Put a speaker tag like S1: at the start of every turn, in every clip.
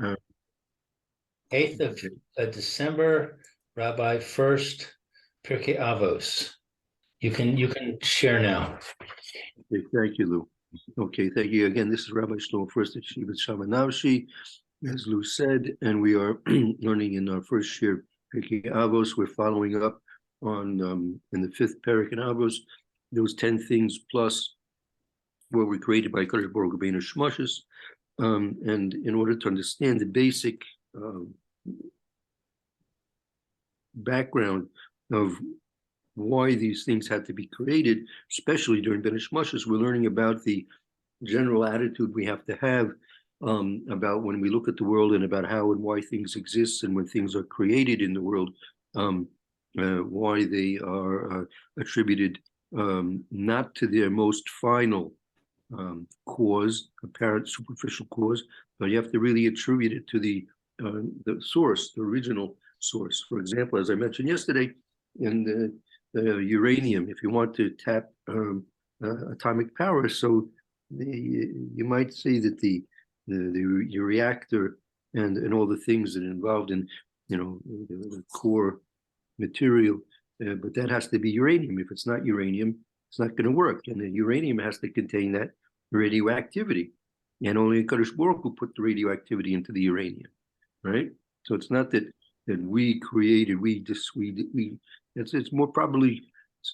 S1: Uh,
S2: 8th of December, Rabbi Furst, Pierke Avos. You can share now.
S1: Okay, thank you, Lou. Okay, thank you again. This is Rabbi Shlomo Furst at Shivat Shamanavshi, as Lou said, and we are learning in our first year Pierke Avos. We're following up on in the fifth Perek in Avos, those 10 things plus what were created by Kadosh Baruch Hu Beinu Shmoshes. And in order to understand the basic background of why these things had to be created, especially during Beinu Shmoshes, we're learning about the general attitude we have to have about when we look at the world and about how and why things exist, and when things are created in the world, why they are attributed not to their most final cause, apparent superficial cause, but you have to really attribute it to the source, the original source. For example, as I mentioned yesterday, in the uranium, if you want to tap atomic power, so you might say that your reactor and all the things that are involved in, the core material, but that has to be uranium. If it's not uranium, it's not going to work. And the uranium has to contain that radioactivity. And only Kadosh Baruch Hu put the radioactivity into the uranium, right? So it's not that we created, it's more probably,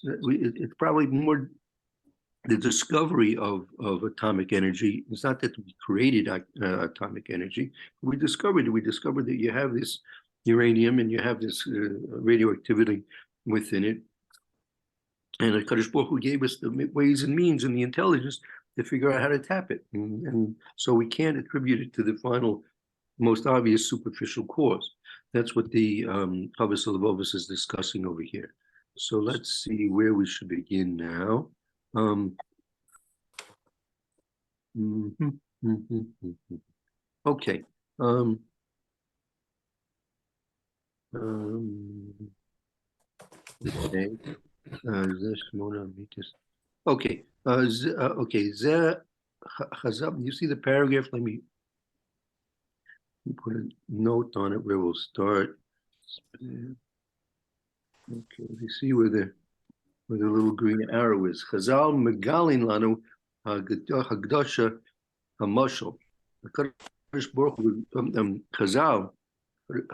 S1: it's probably more the discovery of atomic energy. It's not that we created atomic energy. We discovered that you have this uranium and you have this radioactivity within it. And Kadosh Baruch Hu gave us the ways and means and the intelligence to figure out how to tap it. And so we can't attribute it to the final, most obvious superficial cause. That's what the Avos Avos is discussing over here. So let's see where we should begin now. Okay. Okay. Okay. Okay. You see the paragraph? Let me put a note on it where we'll start. Okay. You see where the little green arrow is. Chazal megalin lanu hagdasha hamashal.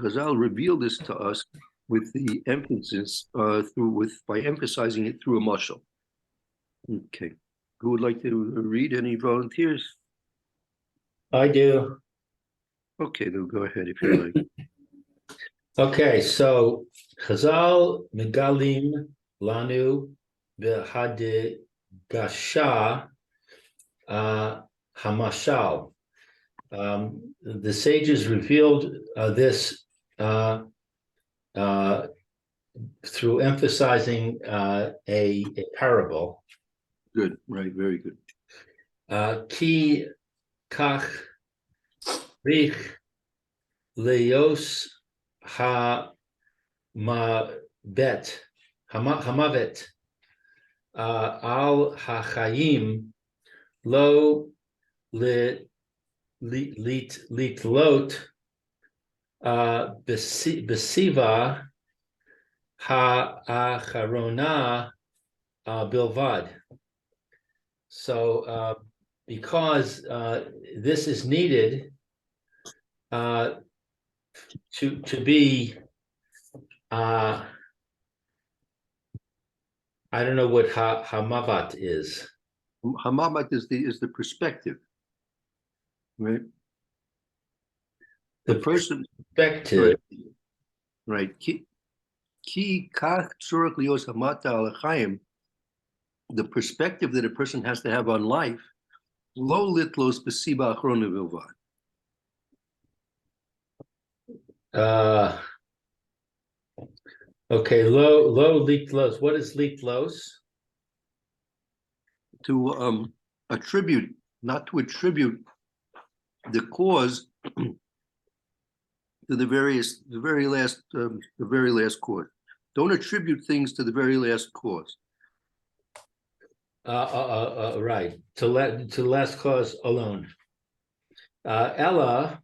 S1: Chazal revealed this to us with the emphasis by emphasizing it through a mashal. Okay, who would like to read? Any volunteers?
S2: I do.
S1: Okay, they'll go ahead if you like.
S2: Okay, so Chazal megalim lanu b'hadgasha hamashal. The sages revealed this through emphasizing a parable.
S1: Good, right, very good.
S2: Ki kach rich leos hamavet al hachayim lo litlot besiva ha'acharona bilvad. So because this is needed to be I don't know what hamavat is.
S1: Hamavat is the perspective, right? The person
S2: perspective,
S1: right? Ki kach tzorach lios hamata al chayim. The perspective that a person has to have on life, lo litlos b'siba achrona bilvad.
S2: Okay, lo litlos. What is litlos?
S1: To attribute, not to attribute the cause to the very last cause. Don't attribute things to the very last cause.
S2: Right. To last cause alone. Ella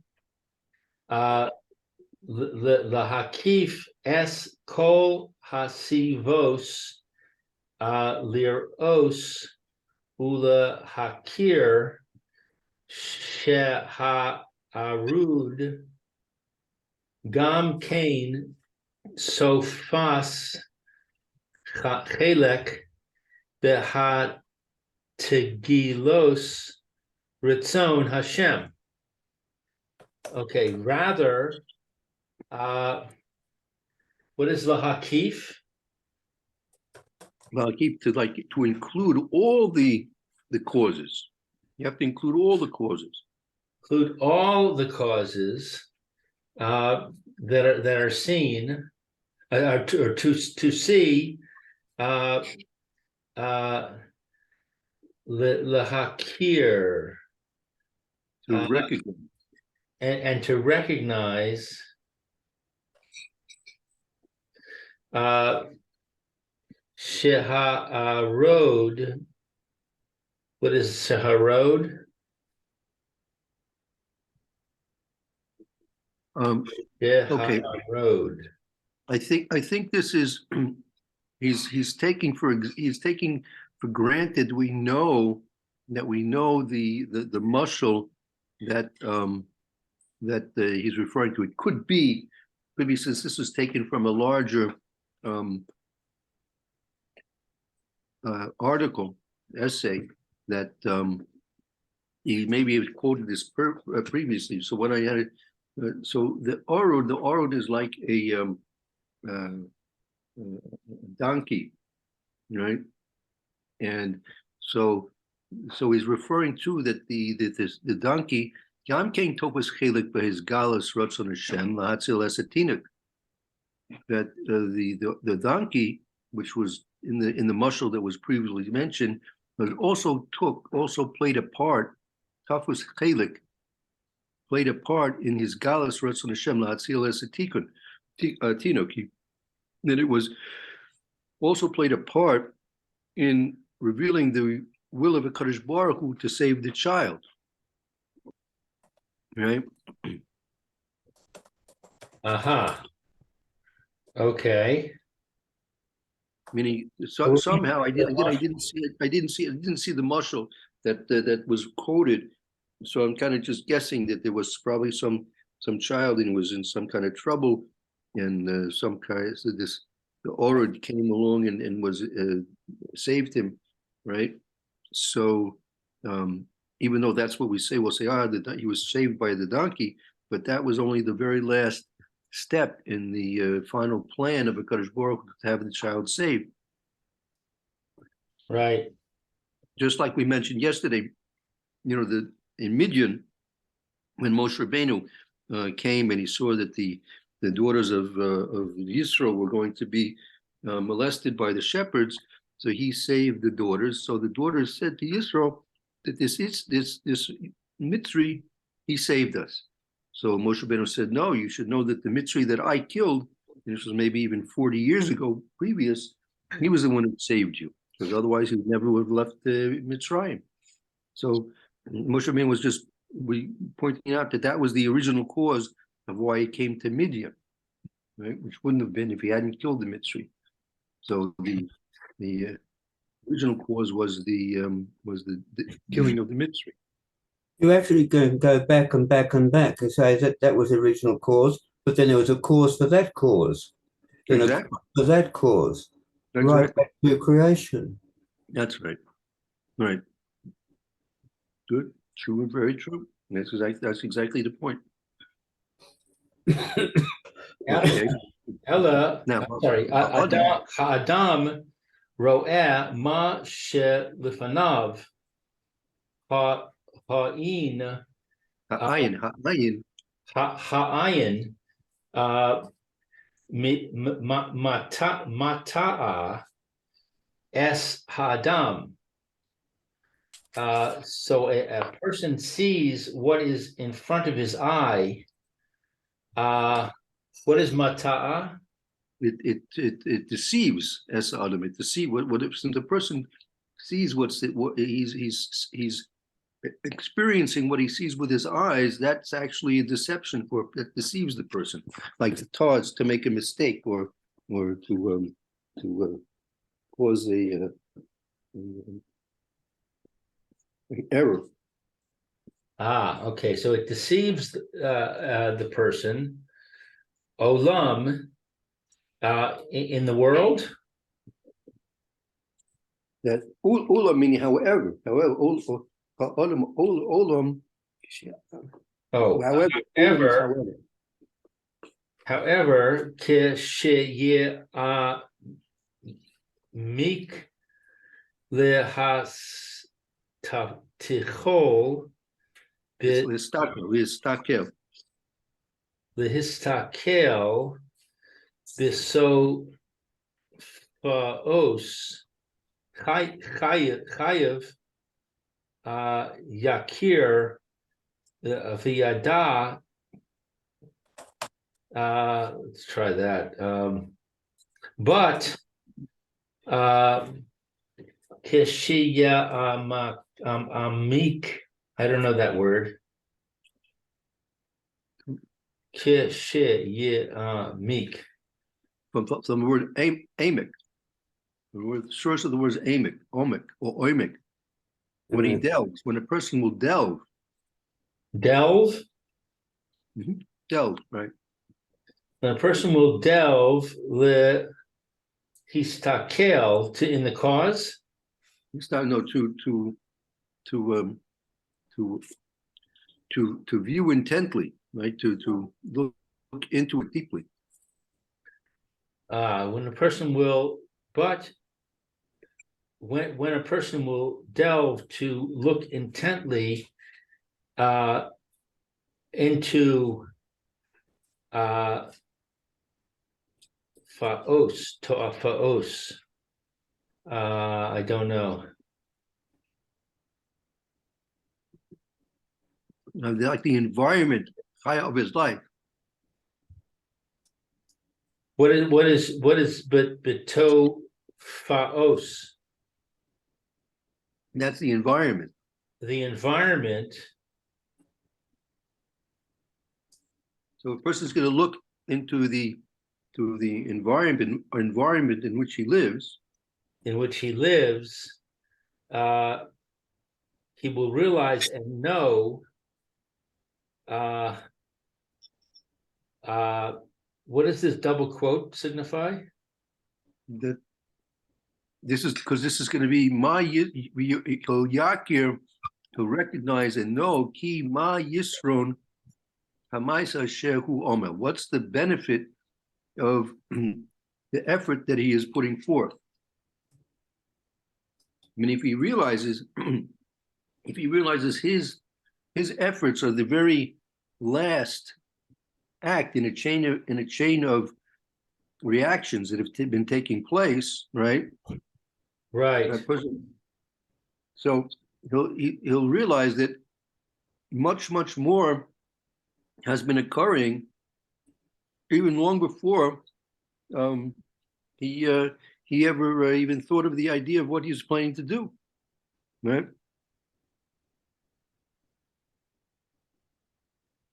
S2: Lahakif es kol hasivos liros ula hakir sheha-arud gam kain sofas chelek behat-tegilos ritzon Hashem. Okay, rather, what is lahakif?
S1: Well, to include all the causes. You have to include all the causes.
S2: Include all the causes that are seen, or to see lahakir,
S1: To recognize.
S2: and to recognize sheha-arod. What is sheha-arod?
S1: Okay.
S2: Sheha-arod.
S1: I think this is he's taking for granted we know the muscle that he's referring to. It could be since this was taken from a larger article essay that he maybe have quoted this previously. So what I had, so the orod is like a donkey, right? And so he's referring to that the donkey Gam Kain Topos Chelik Behes Galus Rotzon Hashem Lahatzil Esetinik, that the donkey, which was in the mushal that was previously mentioned, but also played a part. Tafus Chelik played a part in his Galus Rotzon Hashem Lahatzil Esetikun Tinoki. That it was also played a part in revealing the will of HaKadosh Baruch Hu to save the child. Right?
S2: Okay.
S1: Meaning, somehow I didn't see it. I didn't see the mushal that was quoted. So I'm kind of just guessing that there was probably some child and was in some kind of trouble, and the orod came along and was saved him, right? So even though that's what we say, we'll say, that he was saved by the donkey, but that was only the very last step in the final plan of HaKadosh Baruch Hu to have the child saved.
S2: Right.
S1: Just like we mentioned yesterday, in Midian, when Moshe Rabbeinu came and he saw that the daughters of Yisro were going to be molested by the shepherds, so he saved the daughters. So the daughters said to Yisro that this Mitzri, he saved us. So Moshe Rabbeinu said, no, you should know that the Mitzri that I killed, and this was maybe even 40 years ago previous, he was the one who saved you, because otherwise he never would have left Mitzrayim. So Moshe Rabbeinu was just pointing out that was the original cause of why he came to Midian, right? Which wouldn't have been if he hadn't killed the Mitzri. So the original cause was the killing of the Mitzri.
S3: You actually can go back and back and back and say that was the original cause, but then there was a cause for that cause.
S1: Exactly.
S3: For that cause.
S1: Exactly.
S3: Right back to creation.
S1: That's right. Right. Good. True and very true. That's exactly the point.
S2: Okay. Ella,
S1: Now,
S2: sorry. Adam ro'eh ma she'lifanav ha'ayin mata'a es ha'adam. So a person sees what is in front of his eye. What is mata'a?
S1: It deceives as Adam. It deceives what if the person sees what he's experiencing what he sees with his eyes, that's actually a deception that deceives the person, like the thoughts to make a mistake or to cause a error.
S2: Okay, so it deceives the person. Olam, in the world.
S1: That olam meaning however, olam,
S2: Oh,
S1: however, olam is
S2: however, kishe mik lehas tichol
S1: Listakel.
S2: lehistakel biso faos chayev yakir v'yada. Let's try that. But kishiya amik. I don't know that word. Kishiya mik.
S1: From the word amic. The source of the word is amic, omic, or oimic. When he delves, when a person will delve.
S2: Delve?
S1: Delve, right.
S2: When a person will delve the histakel in the cause.
S1: To view intently, right? To look into it deeply.
S2: When a person will, but when a person will delve to look intently into faos, faos. I don't know.
S1: Like the environment of his life.
S2: What is beto faos?
S1: That's the environment.
S2: The environment.
S1: So a person's going to look into the environment in which he lives.
S2: In which he lives, he will realize and know what does this double quote signify?
S1: That this is because this is going to be yakir to recognize and know ki ma yisron hamaisa shehu omer. What's the benefit of the effort that he is putting forth? I mean, if he realizes his efforts are the very last act in a chain of reactions that have been taking place, right?
S2: Right.
S1: So he'll realize that much more has been occurring even long before he ever even thought of the idea of what he was planning to do, right?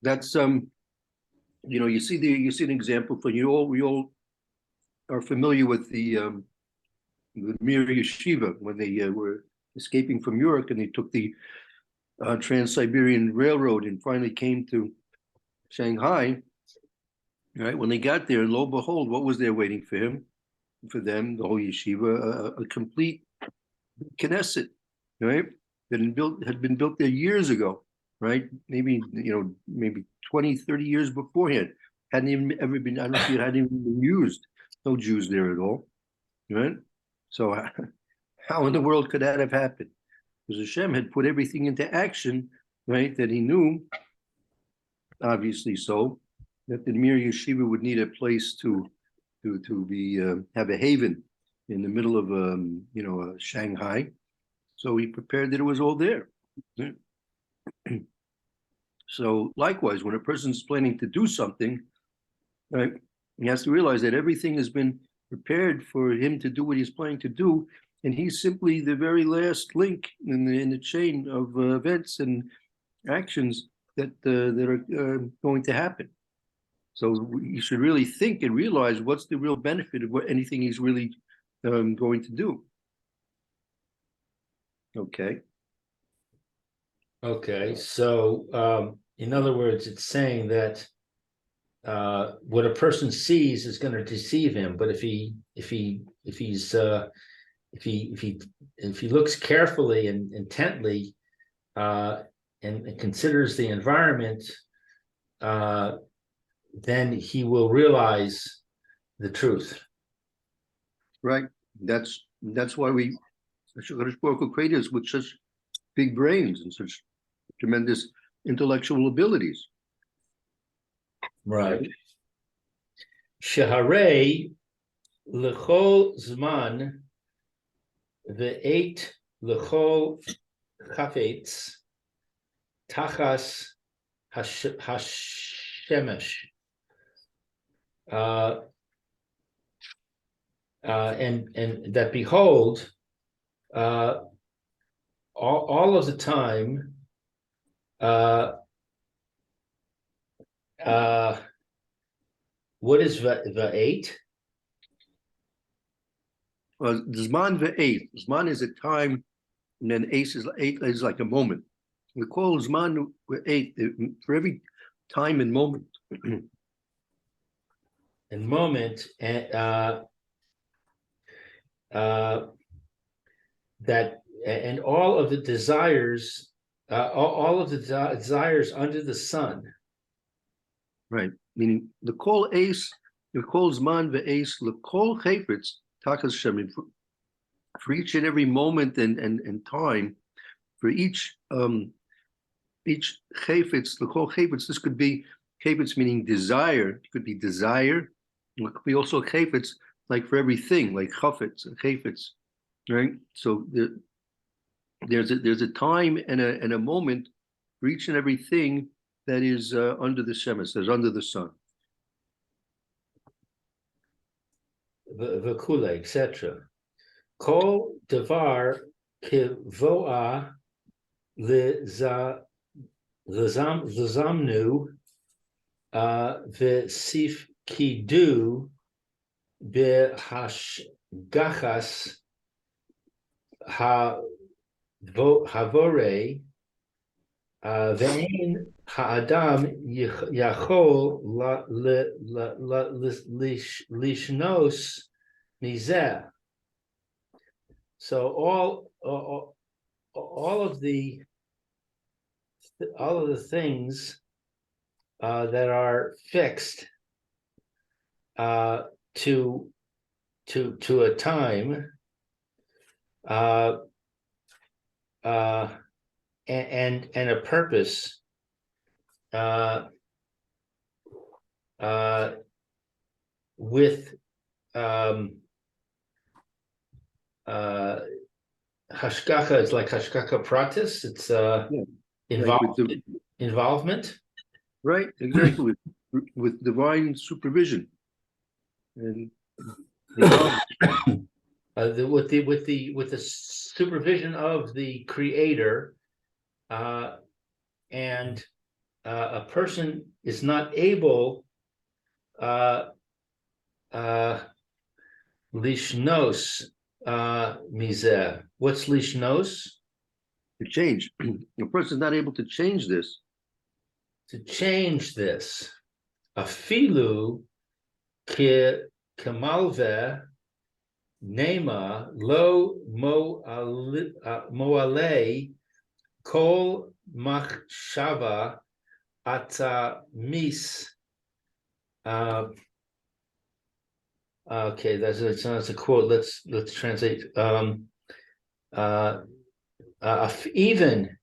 S1: That's you see an example for we all are familiar with the Mir Yeshiva when they were escaping from Europe and they took the Trans-Siberian Railroad and finally came to Shanghai. Right, when they got there, lo and behold, what was there waiting for them, the whole yeshiva, a complete Knesset, right? That had been built there years ago, right? Maybe 20, 30 years beforehand. Hadn't even ever been, I don't see it hadn't even been used. No Jews there at all, right? So how in the world could that have happened? Because Hashem had put everything into action, right? That he knew, obviously so, that the Mir Yeshiva would need a place to be have a haven in the middle of Shanghai. So he prepared that it was all there. So likewise, when a person's planning to do something, right, he has to realize that everything has been prepared for him to do what he's planning to do and he's simply the very last link in the chain of events and actions that are going to happen. So you should really think and realize what's the real benefit of what anything he's really going to do. Okay.
S2: Okay, so in other words, it's saying that what a person sees is going to deceive him, but if he looks carefully and intently and considers the environment, then he will realize the truth.
S1: Right. That's why Hakadosh Baruch Hu created us with such big brains and such tremendous intellectual abilities.
S2: Right. Shaharei lechol zman ve'et lechol chafetz tachas hashemesh. And that behold, all of the time, what is va'et?
S1: Zman ve'et. Zman is a time, and then eight is like a moment. We call Zman ve'et for every time and moment.
S2: And moment, and that, and all of the desires, all of the desires under the sun.
S1: Right. Meaning the call ace, the call Zman ve'ace, the call chayfetz takas shemin, for each and every moment and time, for each chayfetz, the call chayfetz. This could be chayfetz meaning desire. It could be desire. It could be also chayfetz, like for everything, like chafetz and chayfetz, right? So there's a time and a moment for each and everything that is under the shemesh, that's under the sun.
S2: V'kule, etc. Kol devar kivoa l'zamnu v'sif kidu b'hashgachas havore ve'ein ha'adam yachol lishnos mizeh. So all of the things that are fixed to a time and a purpose with hashgacha is like hashgacha pratis. It's involvement.
S1: Right, exactly. with divine supervision and
S2: with the supervision of the creator, and a person is not able lishnos mizeh. What's lishnos?
S1: to change. A person is not able to change this.
S2: To change this, afilu kemalve nema lo moale kol machshava ata mis. Okay, that's a quote. Let's translate. Even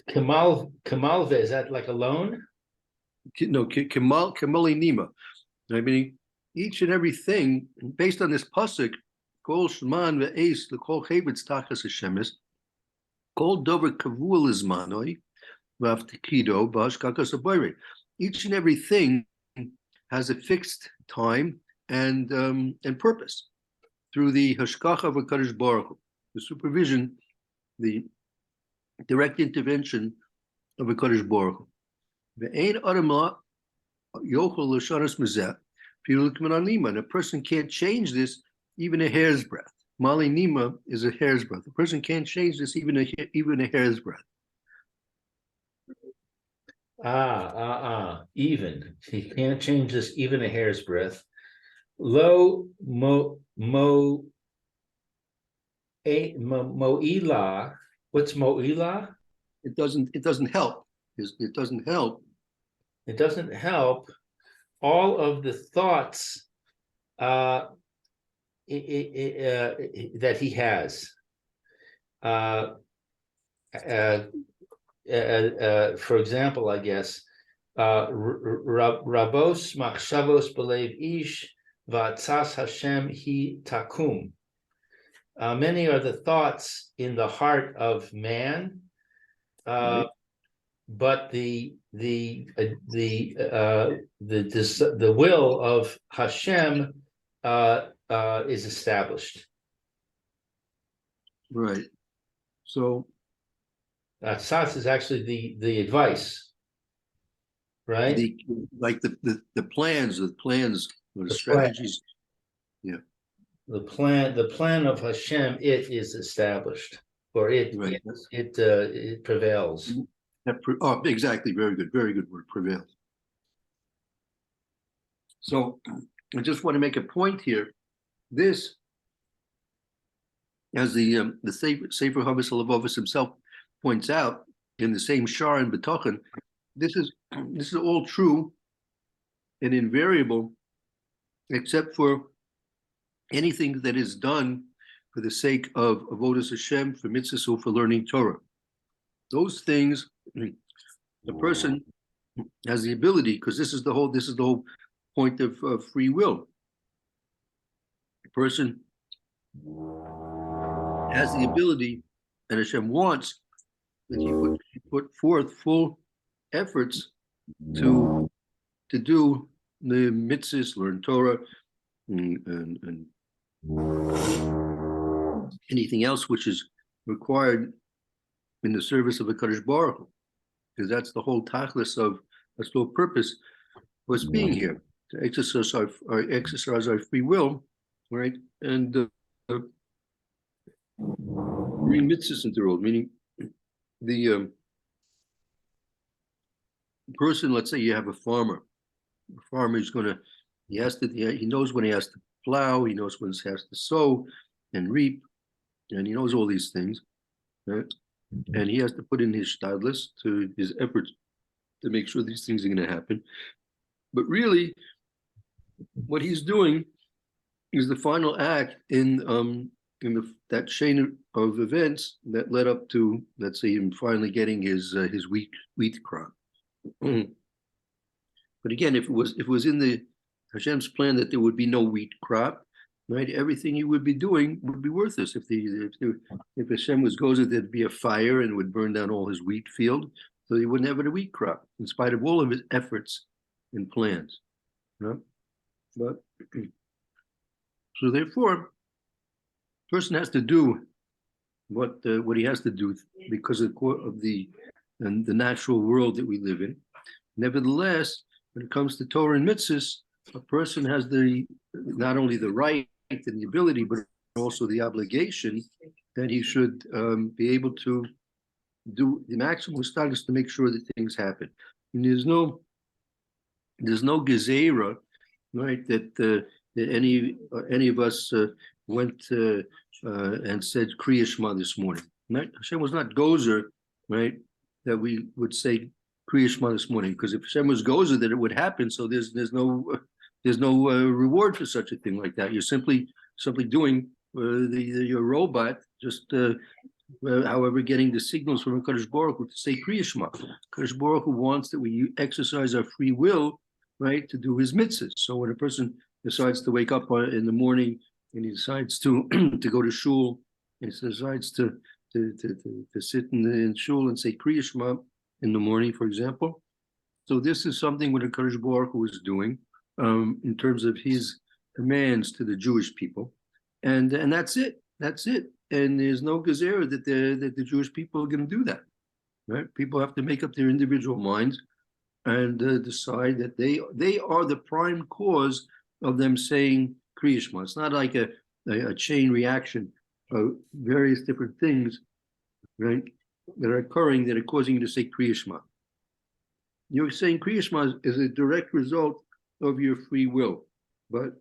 S2: Kemalve, is that like a loan?
S1: No, Kamali Nima. I mean, each and everything based on this pasuk, Kol Shman ve'es l'kol chayvetz tachas hashemes, Kol dover kavul izmanoi v'avtikido b'hashgakas habayre. Each and everything has a fixed time and purpose through the hashgacha of HaKadosh Baruch Hu, the supervision, the direct intervention of HaKadosh Baruch Hu. Ve'ein adam yochel l'shanos mizeh, and a person can't change this even a hair's breadth. Mali nima is a hair's breadth. A person can't change this even a hair's breadth.
S2: Even. He can't change this even a hair's breadth. Lo mo'ilah. What's mo'ilah?
S1: It doesn't help. It doesn't help.
S2: It doesn't help all of the thoughts that he has. For example, I guess, Rabos machshavos belev ish v'atzas Hashem hi takum. Many are the thoughts in the heart of man, but the will of Hashem is established.
S1: Right. So
S2: Tzas is actually the advice, right?
S1: the plans, the strategies. Yeah.
S2: The plan of Hashem, it is established, or it prevails.
S1: Exactly. Very good word, prevails. So I just want to make a point here. This, as the Sefer Havos Halevavos himself points out in the same Shar and B'tachan, this is all true and invariable, except for anything that is done for the sake of avodas Hashem, for mitzvahs, or for learning Torah. Those things, the person has the ability, because this is the whole point of free will. The person has the ability, and Hashem wants that he put forth full efforts to do the mitzvahs, learn Torah, and anything else which is required in the service of the HaKadosh Baruch Hu, because that's the whole tachlis that's the whole purpose of us being here, to exercise our free will, right, and bring mitzvahs into the world. Meaning, the person, let's say you have a farmer. The farmer is he knows when he has to plow, he knows when he has to sow and reap, and he knows all these things, right? And he has to put in his shtadlis, to his efforts to make sure these things are going to happen. But really, what he's doing is the final act in that chain of events that led up to, let's say, him finally getting his wheat crop. But again, if it was in the Hashem's plan that there would be no wheat crop, right, everything he would be doing would be worthless. If Hashem was gozer, there'd be a fire and it would burn down all his wheat field, so he wouldn't have a wheat crop, in spite of all of his efforts and plans. You know? But so therefore, person has to do what he has to do because of the natural world that we live in. Nevertheless, when it comes to Torah and mitzvahs, a person has not only the right and the ability, but also the obligation that he should be able to do the maximum status to make sure that things happen. And there's no gezerah, right? That any of us went and said Kriya Shema this morning. Right? Hashem was not gozer, right? That we would say Kriya Shema this morning, because if Hashem was gozer, that it would happen. So there's no reward for such a thing like that. You're simply doing your robot, just however getting the signals from HaKadosh Baruch Hu to say Kriya Shema. HaKadosh Baruch Hu wants that we exercise our free will, right, to do his mitzvahs. So when a person decides to wake up in the morning and he decides to to go to shul, and he decides to sit in shul and say Kriya Shema in the morning, for example. So this is something what HaKadosh Baruch Hu is doing in terms of his commands to the Jewish people, and that's it. That's it. And there's no gezerah that the Jewish people are going to do that. Right? People have to make up their individual minds and decide that they are the prime cause of them saying Kriya Shema. It's not like a chain reaction of various different things, right, that are occurring that are causing you to say Kriya Shema. You're saying Kriya Shema is a direct result of your free will, but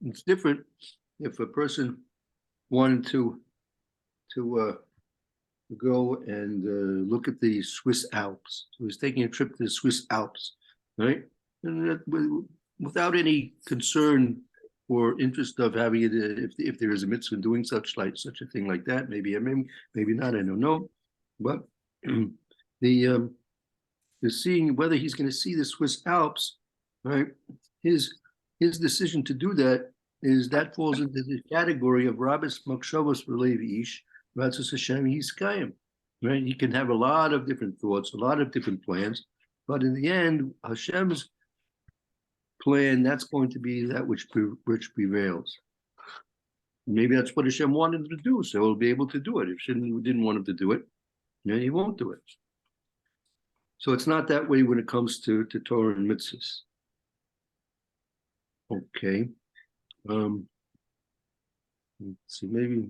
S1: it's different if a person wanted to go and look at the Swiss Alps. So he's taking a trip to the Swiss Alps, right? And without any concern or interest of having it, if there is a mitzvah in doing such a thing like that, maybe not, I don't know. But the seeing whether he's going to see the Swiss Alps, right? His decision to do that falls into the category of Rabbis Makshavos V'Lev Ish, Ratzos Hashem Yiskayim. Right? He can have a lot of different thoughts, a lot of different plans, but in the end, Hashem's plan, that's going to be that which prevails. Maybe that's what Hashem wanted him to do, so he'll be able to do it. If Hashem didn't want him to do it, then he won't do it. So it's not that way when it comes to Torah and mitzvahs. Okay. Let's see, maybe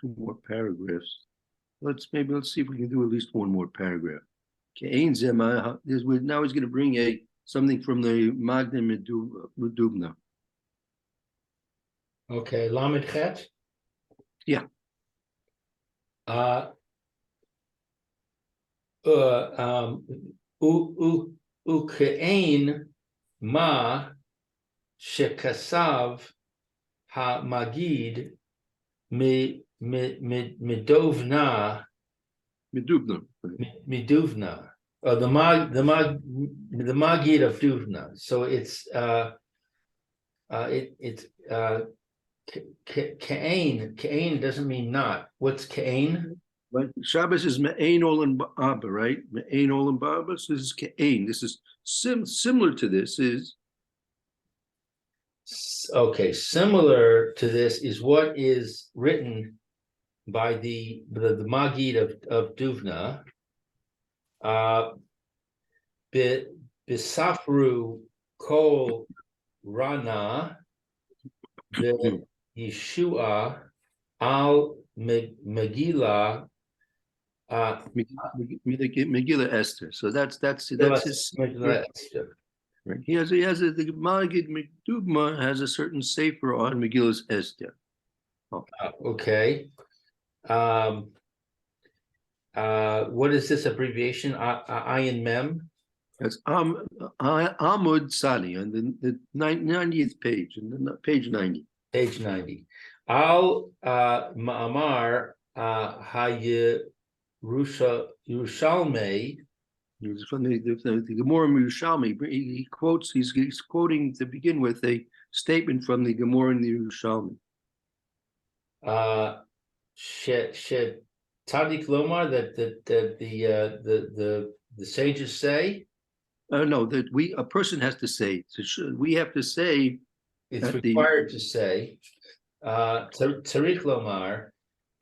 S1: 2 more paragraphs. Let's see if we can do at least 1 more paragraph. Okay, now he's going to bring something from the Magna Medubna.
S2: Okay, Lamed Chet?
S1: Yeah.
S2: Ukein ma shekasav ha-magid midovna. Miduvna. The Magid of Duvna. So it's Ka'ain. Ka'ain doesn't mean not. What's Ka'ain?
S1: Right. Shabbos is Me'ain Olam Ba'aba, right? Me'ain Olam Ba'aba. So this is Ka'ain. This is similar to this is.
S2: Okay, similar to this is what is written by the Magid of Duvna. Bisafru kol rana the Yeshua al Megillah
S1: Megillah Esther. So that's his.
S2: Megillah Esther.
S1: Right. He has the Magid Medubna has a certain sefer on Megillah's Esther. Oh.
S2: Okay. What is this abbreviation? Ayin Mem?
S1: That's Amud Sani on the 90th page, page 90.
S2: Page 90. Al Ma'amar Yerushalme.
S1: From the Gemara Yerushalmi. He's quoting to begin with a statement from the Gemara in the Yerushalmi.
S2: Tzadik Lomar that the sages say.
S1: No, that a person has to say. So we have to say.
S2: It's required to say. Tzarich Lomar,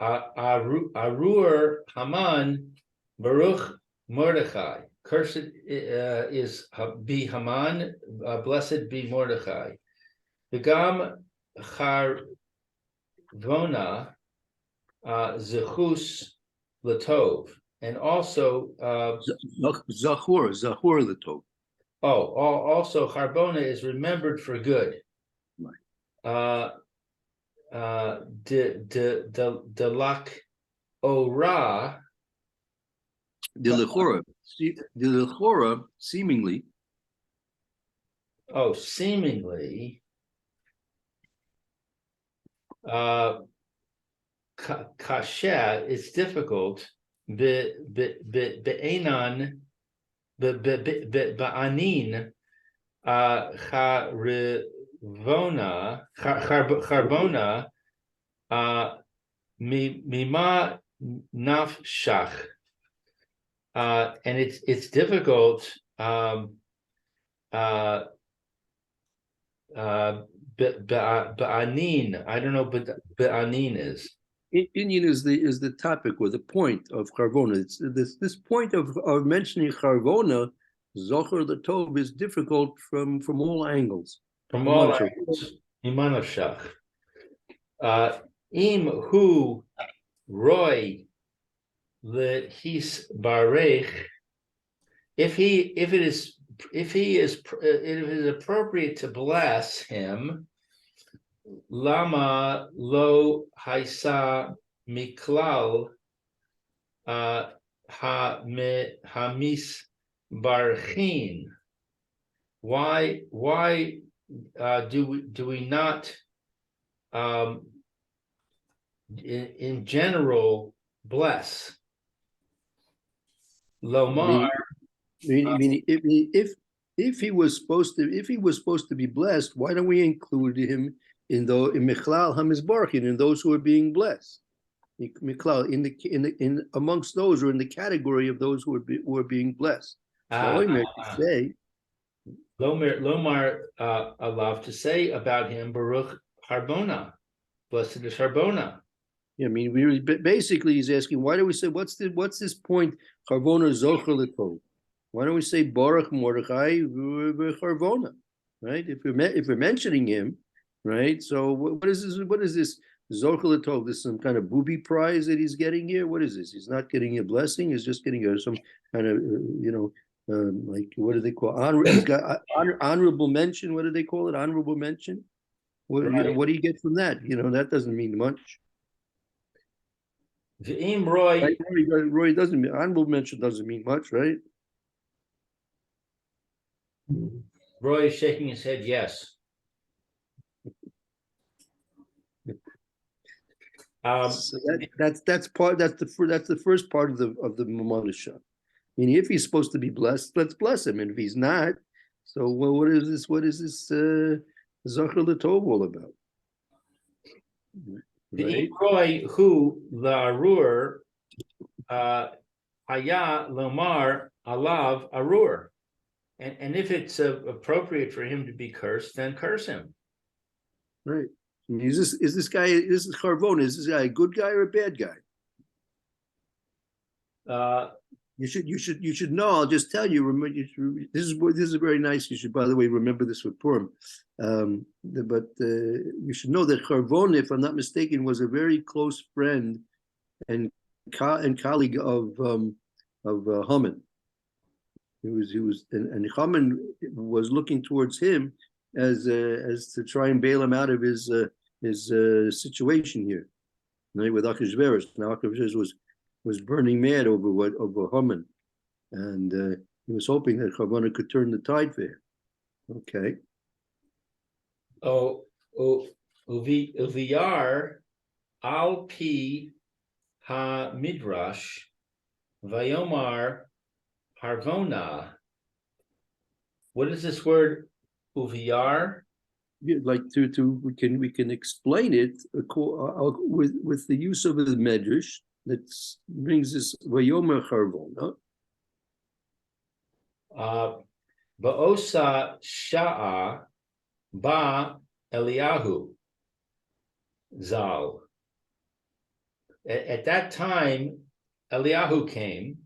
S2: Arur Haman Baruch Mordechai. Cursed is be Haman, blessed be Mordechai. V'gam Charvona Zechus Latov, and also
S1: Zachur Latov.
S2: Also Charbona is remembered for good.
S1: Right.
S2: The lak ora.
S1: The lechora, seemingly.
S2: Oh, seemingly. Kasha, it's difficult. Be'enan, ba'anin, charbona, mima nafshach. And it's difficult Be'anin. I don't know what be'anin is.
S1: Inyan is the topic or the point of Charvona. It's this point of mentioning Charvona, Zocher the Tov, is difficult from all angles.
S2: From all angles. Imanashach. Im hu roy le his barech. If it is appropriate to bless him, lama lo haisa miklal hamis barchin. Why do we not in general bless? Lomar.
S1: Meaning, if he was supposed to be blessed, why don't we include him in Michlal Hamizbarchin, in those who are being blessed? Michlal in amongst those, or in the category of those who are being blessed. Say
S2: Lomar allowed to say about him Baruch Harbona, blessed is Harbona.
S1: Yeah, I mean, we basically he's asking, why do we say what's this point? Harbona Zocher L'Tov. Why don't we say Baruch Mordechai Charvona, right? If we're mentioning him, right? So what is this? What is this Zocher L'Tov? This some kind of booby prize that he's getting here? What is this? He's not getting a blessing. He's just getting some kind of like what do they call honorable mention? What do they call it? Honorable mention. What what do you get from that? That doesn't mean much.
S2: Roy,
S1: right? Roy doesn't mean honorable mention doesn't mean much, right?
S2: Roy is shaking his head yes.
S1: So that's the first part of the Mamonisha. Meaning, if he's supposed to be blessed, let's bless him, and if he's not, so what is this? What is this Zachar L'Tov all about?
S2: The Roy who the Arur Haya Lomar Alav Arur. And if it's appropriate for him to be cursed, then curse him.
S1: Right. I mean, is this guy? This is Charvona. Is this guy a good guy or a bad guy? You should know. I'll just tell you. Remember, this is very nice. You should, by the way, remember this with Purim. But you should know that Charvona, if I'm not mistaken, was a very close friend and colleague of Haman. He was, and Haman was looking towards him as to try and bail him out of his situation here, right, with Achashverosh. Now Achashverosh was burning mad over Haman, and he was hoping that Charvona could turn the tide for him. Okay.
S2: Uviyar al pi ha midrash vayomar Harvona. What is this word, uviyar?
S1: Yeah, like we can explain it with the use of the medrash that brings this vayomer Harvona.
S2: Ba'osa sha'a ba Eliyahu zal. At that time, Eliyahu came.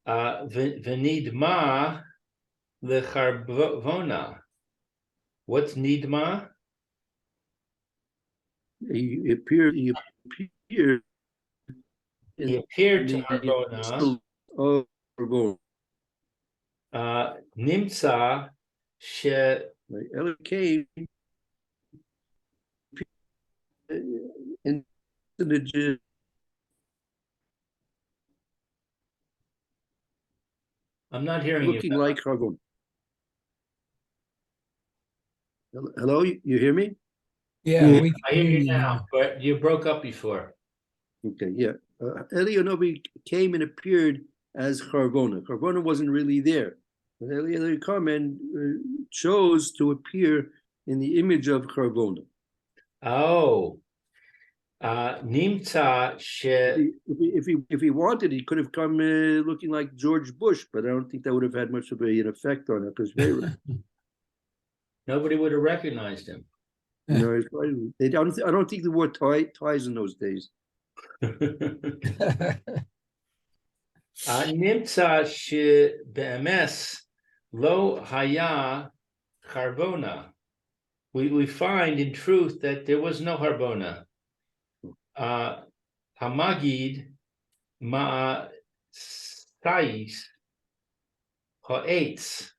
S2: V'nidma lecharvona. What's nidma?
S1: He appeared
S2: to Harvona. Nimtza she.
S1: Eli came into the.
S2: I'm not hearing
S1: looking
S2: you.
S1: Like Harvon. Hello, you hear me?
S4: Yeah,
S2: I hear you now, but you broke up before.
S1: Okay, yeah. Eliyahu came and appeared as Harvona. Harvona wasn't really there. But Eliyahu came and chose to appear in the image of Harvona.
S2: Oh. Nimtza she.
S1: If he wanted, he could have come looking like George Bush, but I don't think that would have had much of an effect on it because
S2: Nobody would have recognized him.
S1: No, I don't think there were ties in those days.
S2: נמצא שבאמת לא היה חרבונה. We find in truth that there was no harbona. Hamagid ma'asais ha'etz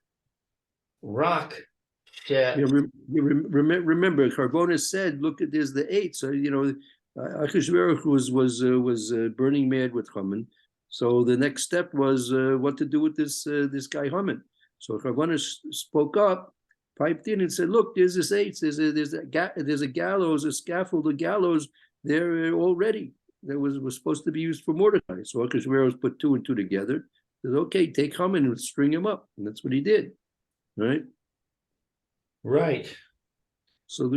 S2: rock.
S1: Remember, Carbonus said, "Look, there's the eight." So Achashverosh was burning mad with Haman. So the next step was what to do with this guy Haman. So Carbonus spoke up, piped in, and said, "Look, there's this eight. There's a gallows, a scaffold, a gallows there already that was supposed to be used for Mordecai." So Achashverosh put two and two together. Said, "Okay, take Haman and string him up," and that's what he did, right?
S2: Right.
S1: So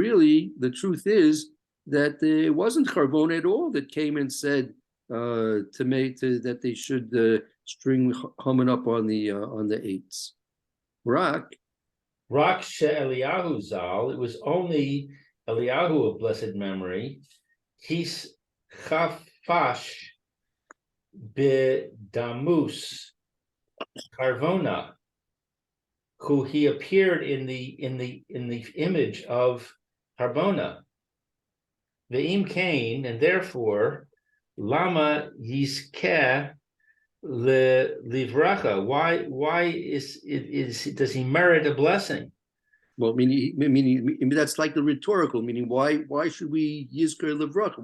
S1: really, the truth is that it wasn't Charbon at all that came and said that they should string Haman up on the eights. Rak
S2: Eliyahu Zal. It was only Eliyahu of blessed memory. He's chafash bedamus karvona, who he appeared in the image of Harbona, Ve'im Cain, and therefore Lama Yizkeh Livracha. Why does he merit a blessing?
S1: Well, meaning that's like the rhetorical meaning. Why should we Yizker Livracha?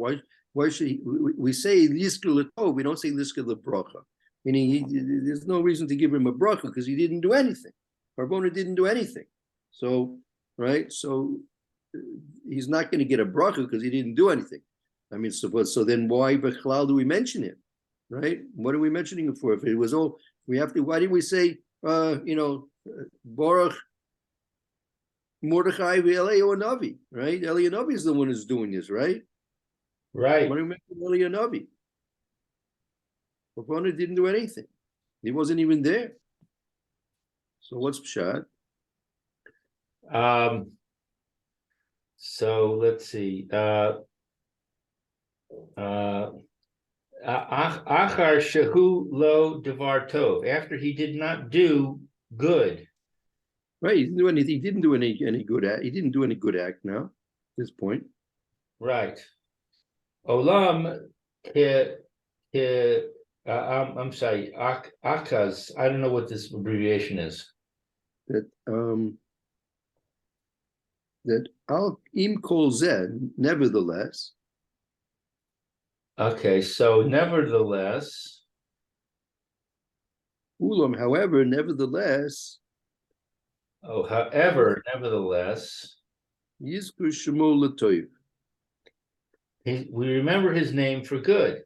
S1: Why should we say Yizker Latov? We don't say Yizker Livracha. Meaning there's no reason to give him a bracha because he didn't do anything. Harbona didn't do anything, so right. So he's not going to get a bracha because he didn't do anything. I mean, so then why b'chlal do we mention him, right? What are we mentioning him for? If it was all we have to, why didn't we say, Baruch Mordechai v'Eliyahu Navi, right? Eliyahu Navi is the one who's doing this, right?
S2: Right.
S1: Why do we mention Eliyahu Navi? Harbona didn't do anything. He wasn't even there. So what's pshat?
S2: So let's see. Achar shehu lo devar tov. After he did not do good.
S1: Right, he didn't do anything. He didn't do any good act. He didn't do any good act now. At this point.
S2: Right. Olam I'm sorry. Akaz. I don't know what this abbreviation is.
S1: That al im kol zeh, nevertheless.
S2: Okay, so nevertheless.
S1: Ulam, however, nevertheless.
S2: Oh, however, nevertheless.
S1: Yizkur shemo l'toiv.
S2: We remember his name for good.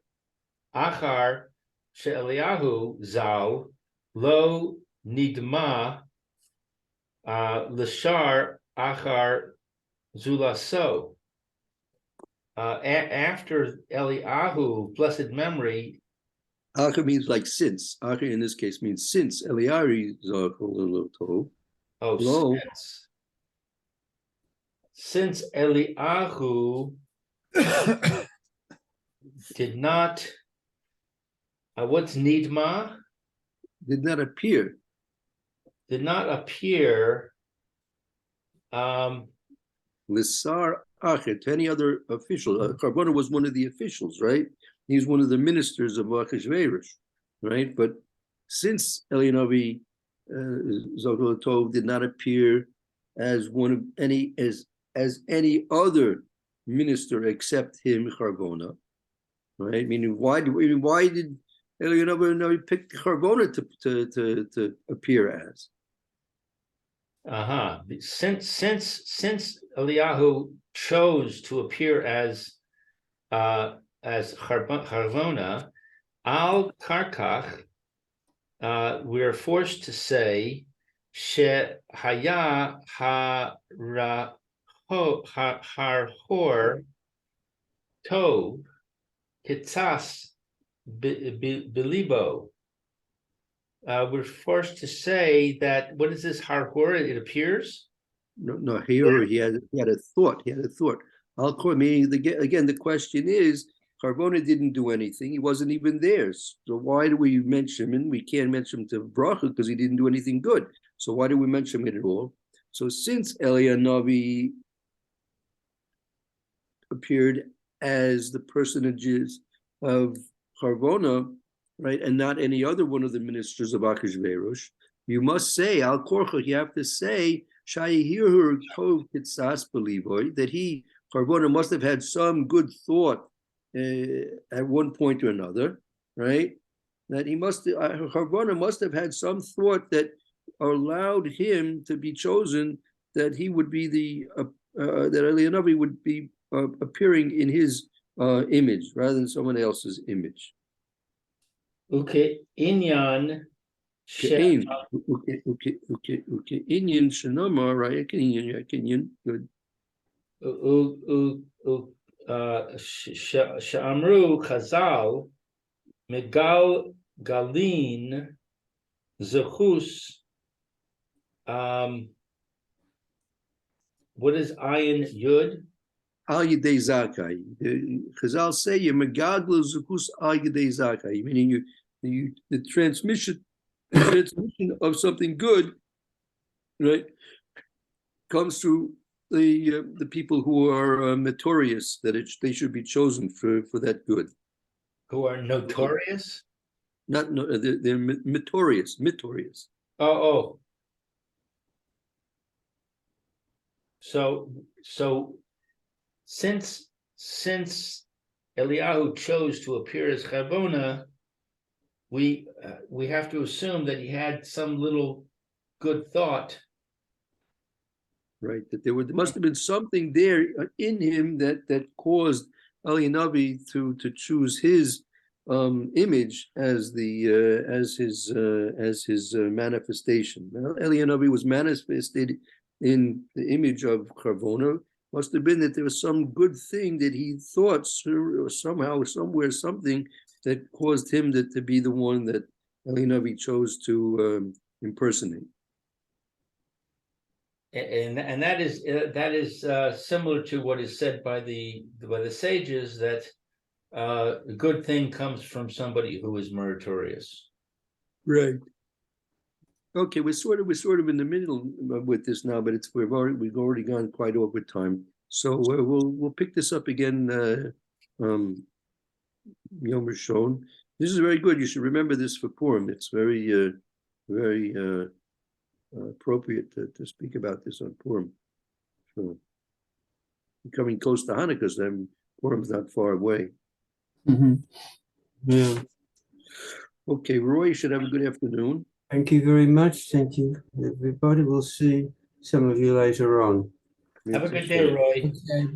S2: Achar she'Eliyahu zal lo nidma l'shar achar zulaso. After Eliyahu, blessed memory.
S1: Achar means like since. Achar in this case means since Eliyahu zalko.
S2: Oh,
S1: lo.
S2: Since Eliyahu did not. What's nidma?
S1: Did not appear.
S2: Did not appear.
S1: Lissar Achar, to any other official. Harbona was one of the officials, right? He's one of the ministers of Achashverosh, right? But since Eliyahu Zalko Tov did not appear as one of any any other minister except him, Harbona, right? Meaning, why did Eliyahu pick Harbona to appear as?
S2: Since Eliyahu chose to appear as Harbona, al karkach, we're forced to say she haya harhor tov kitzas bilibo. We're forced to say that, what is this harhor? It appears?
S1: no, here he had a thought. He had a thought. Al Kor, meaning again, the question is, Carbona didn't do anything. He wasn't even there. So why do we mention him? We can't mention him to bracha because he didn't do anything good. So why do we mention him at all? So since Eliyahu Navi appeared as the personages of Carbona, right, and not any other one of the ministers of Achashverosh, you must say, Al Korcha, you have to say, Shayihir Tov Kitsas Belivoy, that he, Carbona, must have had some good thought at one point or another, right? That he Carbona must have had some thought that allowed him to be chosen, that he would be that Eliyahu Navi would be appearing in his image rather than someone else's image.
S2: Okay, Inyan.
S1: Okay. Inyan Shanama, right? Inyan, good.
S2: Sha'amru Chazal, Megal Galin, Zechus. What is Ayin Yud?
S1: Al Yidei Zakai. Chazal say you megadlu zukus al Yidei Zakai, meaning the transmission of something good, right, comes through the people who are notorious, that they should be chosen for that good.
S2: Who are notorious?
S1: Not no, they're notorious.
S2: Oh. So since Eliyahu chose to appear as Chabona, we have to assume that he had some little good thought.
S1: Right, that there must have been something there in him that caused Eliyahu Navi to choose his image as his manifestation. Now, Eliyahu Navi was manifested in the image of Carbona. Must have been that there was some good thing that he thought somehow, somewhere, something that caused him to be the one that Eliyahu Navi chose to impersonate.
S2: And that is similar to what is said by the sages, that a good thing comes from somebody who is meritorious.
S1: Right. Okay, we're sort of in the middle with this now, but we've already gone quite over time. So we'll pick this up again. Yom Rishon. This is very good. You should remember this for Purim. It's very appropriate to speak about this on Purim. So, coming close to Hanukkah, then Purim's not far away.
S3: Mm-hmm. Yeah.
S1: Okay, Roy, you should have a good afternoon.
S3: Thank you very much. Thank you, everybody. We'll see some of you later on.
S2: Have a good day, Roy.
S3: Okay.